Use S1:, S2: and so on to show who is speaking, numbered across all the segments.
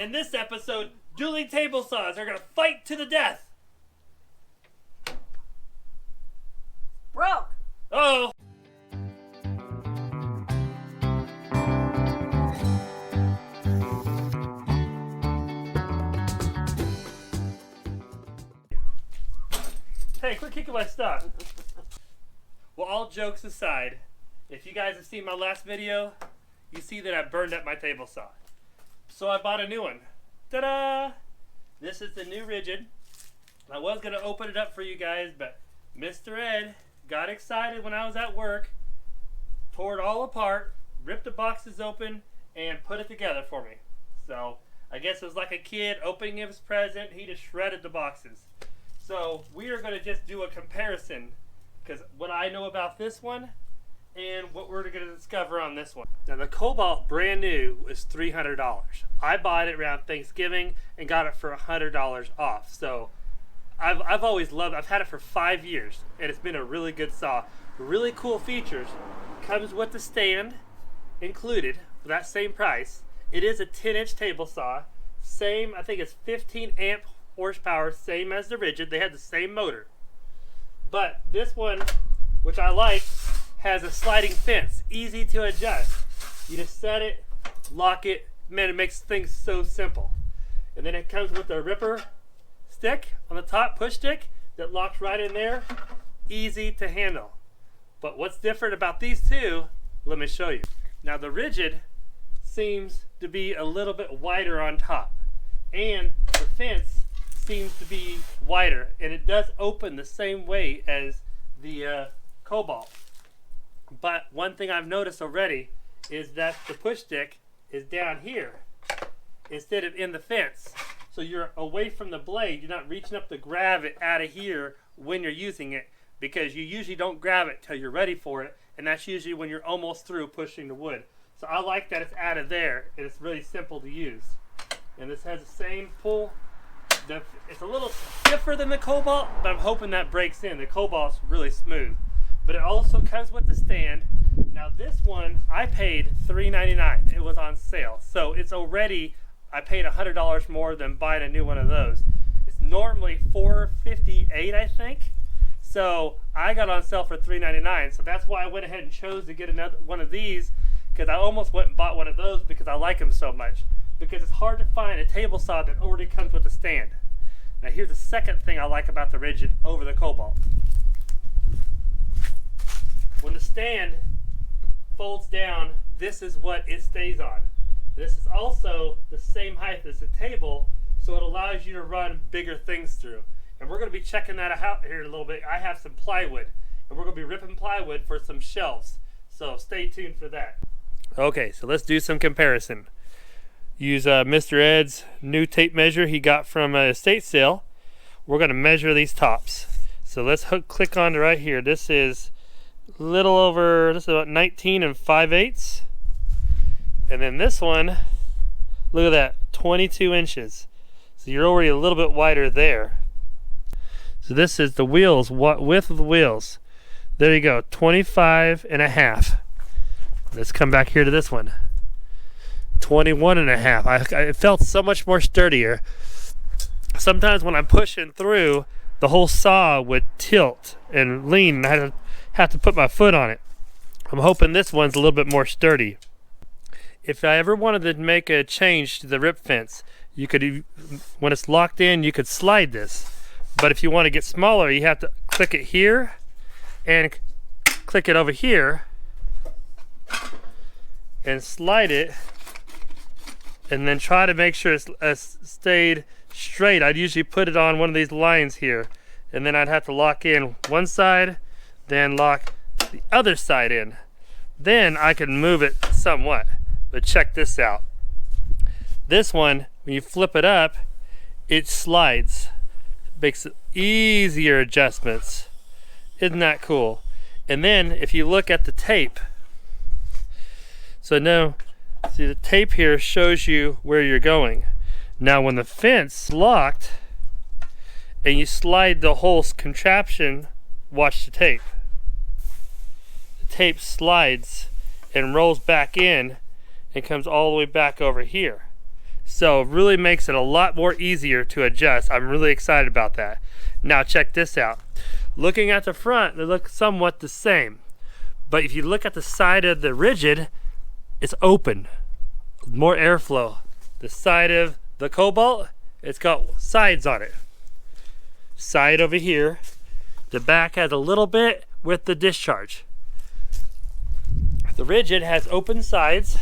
S1: In this episode, dueling table saws are gonna fight to the death.
S2: Broke.
S1: Oh. Hey, quit kicking my stuff. Well, all jokes aside, if you guys have seen my last video, you see that I burned up my table saw. So I bought a new one. Ta-da! This is the new Rigid. I was going to open it up for you guys, but Mr. Ed got excited when I was at work, tore it all apart, ripped the boxes open, and put it together for me. So I guess it was like a kid opening his present. He just shredded the boxes. So we are going to just do a comparison, because what I know about this one and what we're going to discover on this one. Now the Kobalt brand new is $300. I bought it around Thanksgiving and got it for $100 off. So I've always loved it. I've had it for 5 years and it's been a really good saw. Really cool features. Comes with the stand included for that same price. It is a 10-inch table saw. Same, I think it's 15 amp horsepower, same as the Rigid. They had the same motor. But this one, which I like, has a sliding fence, easy to adjust. You just set it, lock it, man, it makes things so simple. And then it comes with a ripper stick on the top, push stick, that locks right in there, easy to handle. But what's different about these two, let me show you. Now the Rigid seems to be a little bit wider on top, and the fence seems to be wider, and it does open the same way as the Kobalt. But one thing I've noticed already is that the push stick is down here instead of in the fence. So you're away from the blade. You're not reaching up to grab it out of here when you're using it, because you usually don't grab it till you're ready for it, and that's usually when you're almost through pushing the wood. So I like that it's out of there and it's really simple to use. And this has the same pull. It's a little stiffer than the Kobalt, but I'm hoping that breaks in. The Kobalt's really smooth. But it also comes with the stand. Now this one, I paid $3.99. It was on sale. So it's already, I paid $100 more than buying a new one of those. It's normally $4.58, I think. So I got on sale for $3.99. So that's why I went ahead and chose to get another one of these, because I almost went and bought one of those because I like them so much. Because it's hard to find a table saw that already comes with a stand. Now here's the second thing I like about the Rigid over the Kobalt. When the stand folds down, this is what it stays on. This is also the same height as the table, so it allows you to run bigger things through. And we're going to be checking that out here in a little bit. I have some plywood, and we're going to be ripping plywood for some shelves. So stay tuned for that. Okay, so let's do some comparison. Use Mr. Ed's new tape measure he got from a estate sale. We're going to measure these tops. So let's click on right here. This is little over, this is about 19 5/8. And then this one, look at that, 22 inches. So you're already a little bit wider there. So this is the wheels, width of the wheels. There you go, 25.5. Let's come back here to this one. 21.5. It felt so much more sturdier. Sometimes when I'm pushing through, the whole saw would tilt and lean, and I have to put my foot on it. I'm hoping this one's a little bit more sturdy. If I ever wanted to make a change to the rip fence, you could, when it's locked in, you could slide this. But if you want to get smaller, you have to click it here and click it over here and slide it, and then try to make sure it's stayed straight. I'd usually put it on one of these lines here, and then I'd have to lock in one side, then lock the other side in. Then I can move it somewhat. But check this out. This one, when you flip it up, it slides. Makes it easier adjustments. Isn't that cool? And then if you look at the tape, so now, see the tape here shows you where you're going. Now when the fence is locked and you slide the whole contraption, watch the tape. The tape slides and rolls back in and comes all the way back over here. So it really makes it a lot more easier to adjust. I'm really excited about that. Now check this out. Looking at the front, they look somewhat the same. But if you look at the side of the rigid, it's open. More airflow. The side of the Kobalt, it's got sides on it. Side over here. The back has a little bit with the discharge. The rigid has open sides.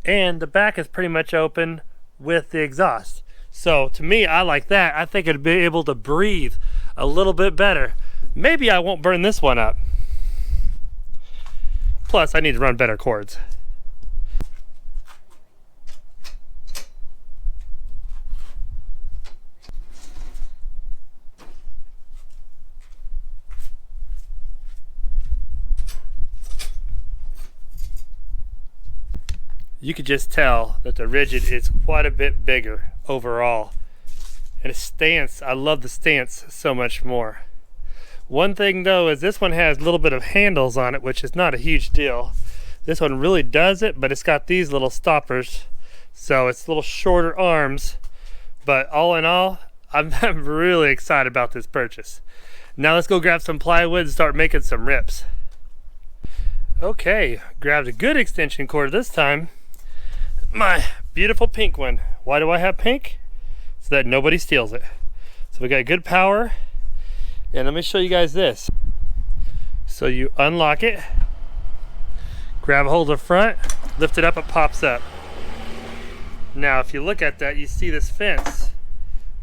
S1: And the back is pretty much open with the exhaust. So to me, I like that. I think it'd be able to breathe a little bit better. Maybe I won't burn this one up. Plus, I need to run better cords. You could just tell that the rigid is quite a bit bigger overall. And its stance, I love the stance so much more. One thing though is this one has a little bit of handles on it, which is not a huge deal. This one really does it, but it's got these little stoppers. So it's little shorter arms. But all in all, I'm really excited about this purchase. Now let's go grab some plywood and start making some rips. Okay, grabbed a good extension cord this time. My beautiful pink one. Why do I have pink? So that nobody steals it. So we got good power. And let me show you guys this. So you unlock it, grab a hold of the front, lift it up, it pops up. Now if you look at that, you see this fence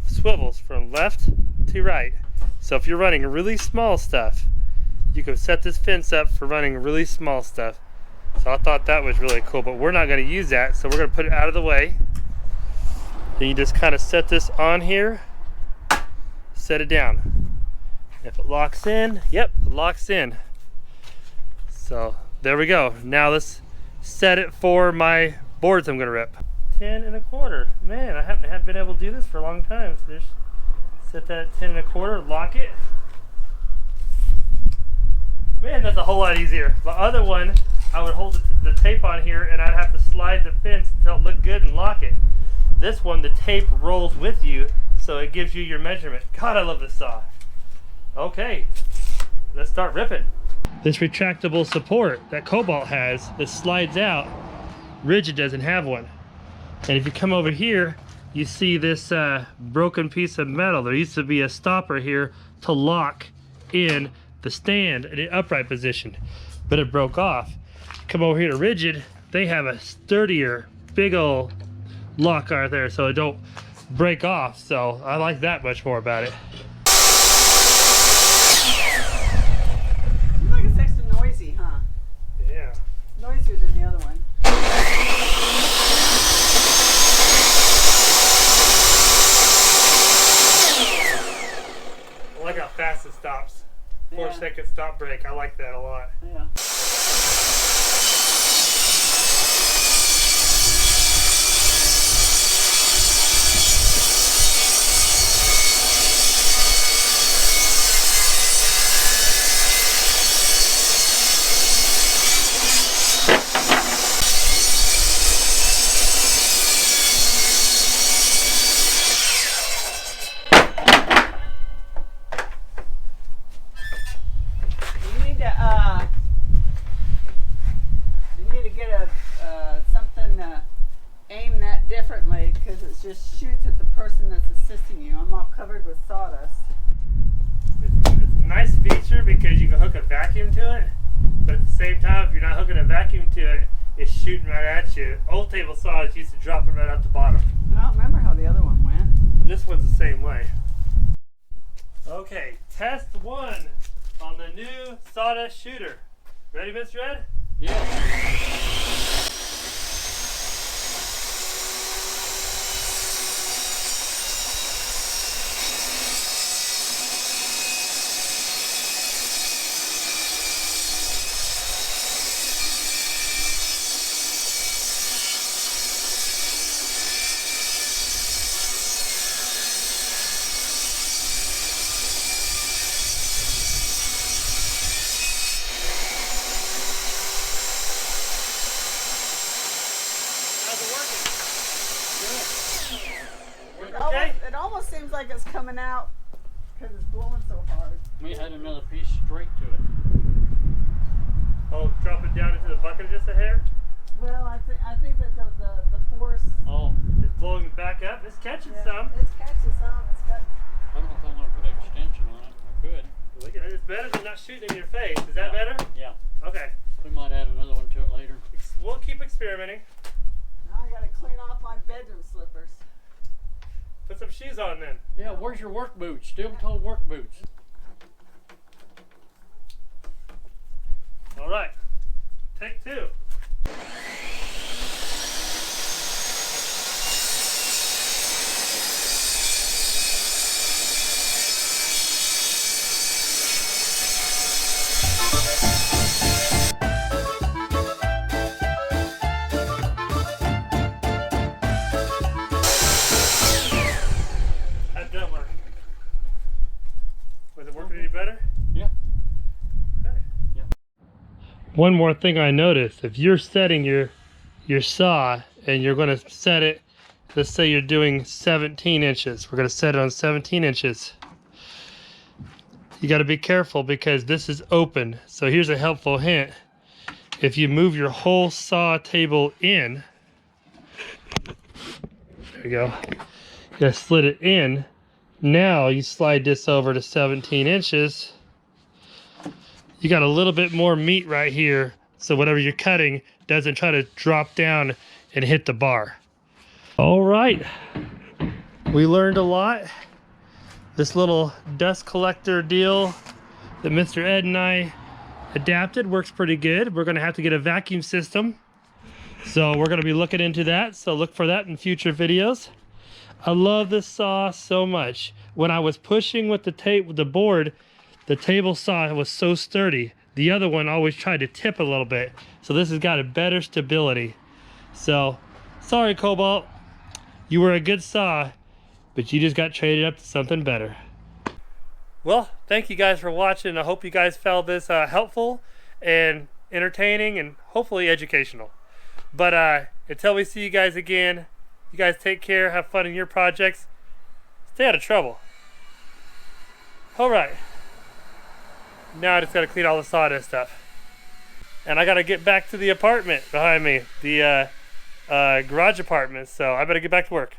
S1: swivels from left to right. So if you're running really small stuff, you can set this fence up for running really small stuff. So I thought that was really cool, but we're not going to use that, so we're going to put it out of the way. Then you just kind of set this on here, set it down. If it locks in, yep, it locks in. So there we go. Now let's set it for my boards I'm going to rip. 10 1/4. Man, I haven't been able to do this for a long time. So just set that at 10 1/4, lock it. Man, that's a whole lot easier. The other one, I would hold the tape on here and I'd have to slide the fence until it looked good and lock it. This one, the tape rolls with you, so it gives you your measurement. God, I love this saw. Okay, let's start ripping. This retractable support that Kobalt has that slides out, rigid doesn't have one. And if you come over here, you see this broken piece of metal. There used to be a stopper here to lock in the stand in an upright position, but it broke off. Come over here to rigid, they have a sturdier, big old lock right there so it don't break off. So I like that much more about it.
S2: Seems like it's extra noisy, huh?
S1: Yeah.
S2: Noisier than the other one.
S1: I like how fast it stops. 4
S2: Yeah.
S1: second stop break. I like that a lot.
S2: Yeah. You need to get a something aimed that differently because it just shoots at the person that's assisting you. I'm all covered with sawdust.
S1: It's a nice feature because you can hook a vacuum to it, but at the same time, if you're not hooking a vacuum to it, it's shooting right at you. Old table saws used to drop it right out the bottom.
S2: I don't remember how the other one went.
S1: This one's the same way. Okay, test 1 on the new sawdust shooter. Ready, Mr. Ed?
S3: Yeah.
S1: Okay.
S2: It almost seems like it's coming out because it's blowing so hard.
S3: We had another piece straight to it.
S1: Oh, drop it down into the bucket just a hair?
S2: Well, I think that the force.
S3: Oh,
S1: It's blowing back up. It's catching
S2: Yeah,
S1: some.
S2: It's catching some. It's got.
S3: I don't know if I want to put extension on it. I could.
S1: Look at it. It's better than not shooting in your face. Is that better?
S3: Yeah.
S1: Okay.
S3: We might add another one to it later.
S1: We'll keep experimenting.
S2: Now I gotta clean off my bedroom slippers.
S1: Put some shoes on then.
S3: Yeah, where's your work boots? Steel-toe work boots.
S1: All right. Take two. How'd that work? Was it working any better?
S3: Yeah.
S1: Okay.
S3: Yeah.
S1: One more thing I noticed, if you're setting your saw and you're going to set it, let's say you're doing 17 inches. We're going to set it on 17 inches. You got to be careful because this is open. So here's a helpful hint. If you move your whole saw table in, there you go. You got to slid it in. Now you slide this over to 17 inches. You got a little bit more meat right here, so whatever you're cutting doesn't try to drop down and hit the bar. All right, we learned a lot. This little dust collector deal that Mr. Ed and I adapted works pretty good. We're gonna have to get a vacuum system, so we're gonna be looking into that, so look for that in future videos. I love this saw so much. When I was pushing with the board, the table saw was so sturdy. The other one always tried to tip a little bit. So this has got a better stability. So, sorry Kobalt. You were a good saw, but you just got traded up to something better. Well, thank you guys for watching. I hope you guys found this helpful and entertaining and hopefully educational. But until we see you guys again, you guys take care, have fun in your projects, stay out of trouble. All right. Now I just gotta clean all the sawdust stuff. And I gotta get back to the apartment behind me, the garage apartment, so I better get back to work.